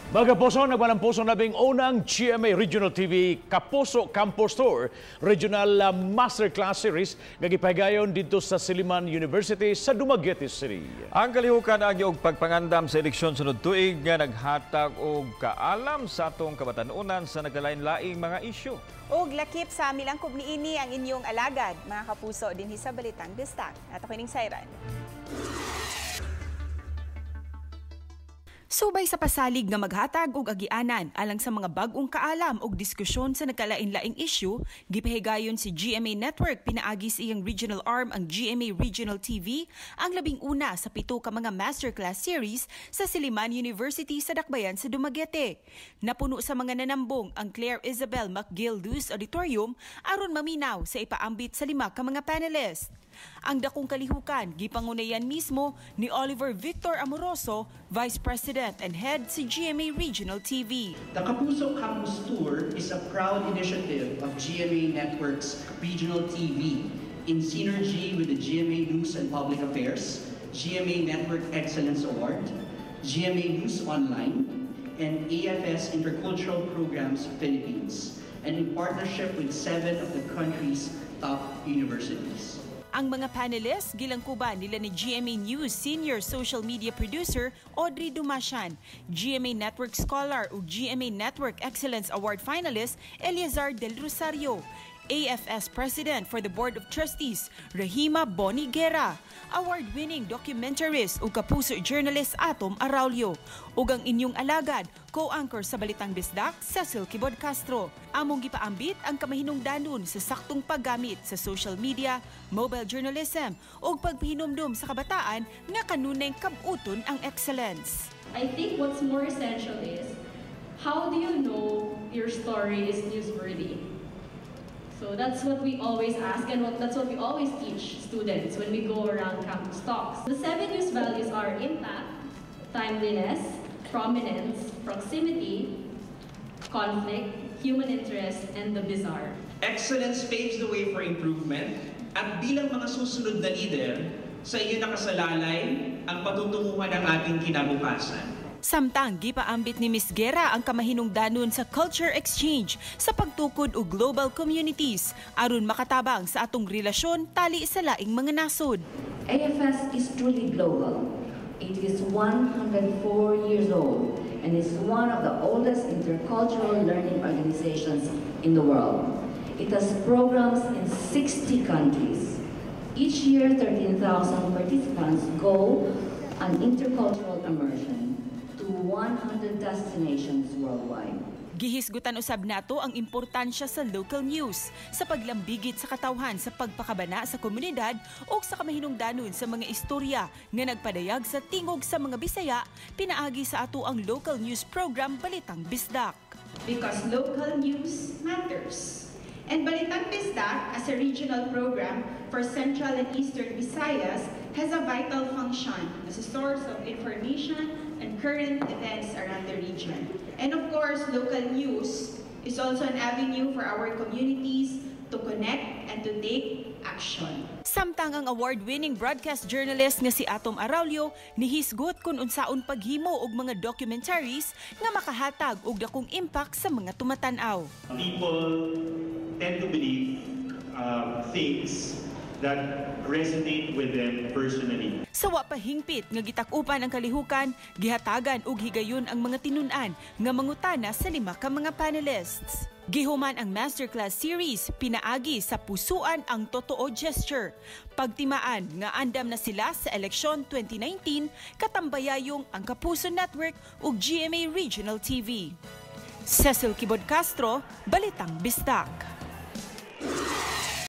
Mga kapuso, nagmalampuso nabing unang GMA Regional TV Kapuso Campus Tour Regional Masterclass Series nga gipahigayon dito sa Silliman University sa Dumaguete City. Ang kalihukan agi og pagpangandam sa eleksyon sunod tuig nga naghatag og kaalam sa atong kabatanunan sa nagalain-laing mga isyu. Og lakip sa milangkob niini ang inyong alagad, mga kapuso, dinhi sa Balitang Bisdak. Ato kining sayran. Subay sa pasalig nga maghatag og agianan alang sa mga bag-ong kaalam og diskusyon sa nagkalain-laing issue, gipahigayon si GMA Network pinaagi sa iyang regional arm ang GMA Regional TV ang labing una sa 7 ka mga masterclass series sa Silliman University sa Dakbayan sa Dumaguete. Napuno sa mga nanambong ang Claire Isabel McGill-Luz Auditorium aron maminaw sa ipaambit sa 5 ka mga panelists. Ang dakong kalihukan gipangunayan mismo ni Oliver Victor Amoroso, Vice President and Head sa GMA Regional TV. The Kapuso Campus Tour is a proud initiative of GMA Network's Regional TV in synergy with the GMA News and Public Affairs, GMA Network Excellence Award, GMA News Online, and AFS Intercultural Programs Philippines, and in partnership with 7 of the country's top universities. Ang mga panelists gilangkuban nila ni GMA News Senior Social Media Producer Audrey Dumasian, GMA Network Scholar ug GMA Network Excellence Award finalist Eliazar Del Rosario, AFS President for the Board of Trustees Rahima Boniguera, award-winning documentarist ug kapuso journalist Atom Araulio, ug ang inyong alagad, co-anchor sa Balitang Bisdak, Cecil Kibod Castro. Among gipaambit ang kamahinungdanon sa saktong paggamit sa social media, mobile journalism ug pagpahinumdum sa kabataan nga kanunay kabuton ang excellence. I think what's more essential is, how do you know your story is newsworthy? So that's what we always ask, and that's what we always teach students when we go around campus talks. The 7 news values are impact, timeliness, prominence, proximity, conflict, human interest, and the bizarre. Excellence paves the way for improvement, at bilang mga susunod na leader, sa iyo nakasalalay ang patutunguhan ng ating kinabukasan. Samtang gipaambit ni Ms. Guerra ang kamahinungdanon sa culture exchange sa pagtukod og global communities aron makatabang sa atong relasyon tali sa laing mga nasod. AFS is truly global. It is 104 years old and is one of the oldest intercultural learning organizations in the world. It has programs in 60 countries. Each year, 13,000 participants go on intercultural immersion to 100 destinations worldwide. Gihisgutan usab nato ang importansya sa local news sa paglambigit sa katawhan sa pagpakabana sa komunidad o sa kamahinungdanon sa mga istorya nga nagpadayag sa tingog sa mga Bisaya pinaagi sa ato ang local news program Balitang Bisdak. Because local news matters. And Balitang Bisdak, as a regional program for Central and Eastern Visayas, has a vital function as a source of information and current events around the region. And of course, local news is also an avenue for our communities to connect and to take action. Samtang ang award-winning broadcast journalist nga si Atom Araulio nihisgot kung unsaon paghimo og mga documentaries nga makahatag og dakong impact sa mga tumatan-aw. People tend to believe things that resonate with them personally. Sa wa pa hingpit nga gitakupan ang kalihukan, gihatagan og higayon ang mga tinun-an nga mangutana sa 5 ka mga panelists. Gihuman ang masterclass series pinaagi sa pusuan ang totoo gesture. Pagtimaan nga andam na sila sa eleksyon 2019 katambayayong ang Kapuso Network ug GMA Regional TV. Cecil Kibod Castro, Balitang Bisdak.